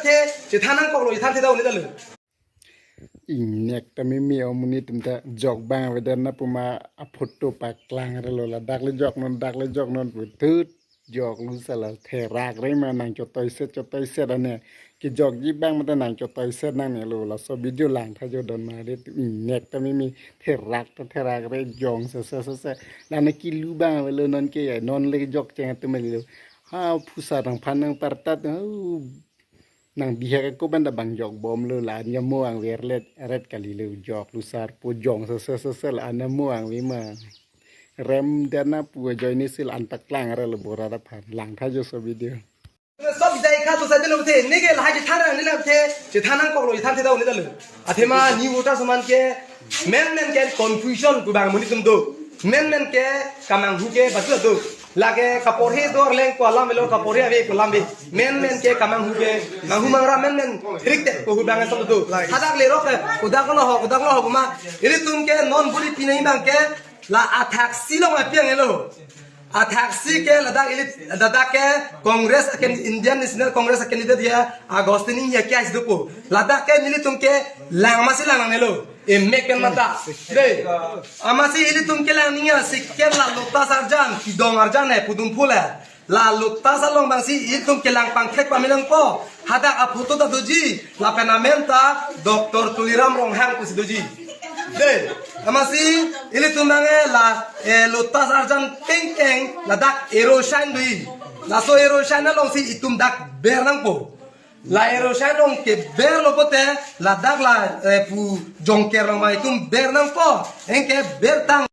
the je thanang ko lo ithan the da ni da lu nek tami mi omuni tumta jog bang wedana puma a photo pa klang re lo la dak le jog non putut jog lu sala the rak re ma nang chotoi set ane ki jog ji bang ma nang chotoi set nang ne lo la so video lang tha jo don ma re nek tami mi the rak re jong se la na ki lu bang we lo non ke ya non le jog cheng tu me lo ha pusa rang phan nang partat nang biha ko banda bang jog bom lu la nya mo ang wer red kali lu jog lu sar pu jong se la na mo ang wi ma rem dana pu joy ni sil an tak lang ra lu bora ra phan lang tha jo so video sob jai kha to sa de lo the ne ge la ha je thana ni la the je thanang ko lo ithan the da ni da lu athema ni wota saman ke men ke confusion ku bang muni tum do men ke kamang hu ke batu do lage kapore dor leng ko alam lo kapore ave ko lambe men ke kamang hu ke mangu mangra men rikte ko hu bang so do hadak le ro ke udak lo ho ma iri tum ke non buli pinai bang ke la athak silo ma piang lo athak ke ladak ili dadak ke congress ke indian national congress candidate ya agostini ya kya is do ko ladak ke nili tum ke lang ma si lang ne lo mek pen mata de amasi ili tum ke lang niya sikken la lotta sarjan ki dong arjan hai pudum phula la lotta salong bang si ili tum ke lang pang khek pamilang ko hada a photo da doji la penamenta dr tuliram ronghang ku si doji de amasi ili tum bang la lotta sarjan peng la dak erosion dui la so erosion na long si itum dak bernang po la erosion dong ke ber lo pote la dak la pu jonker ma itum bernang po en ke bertang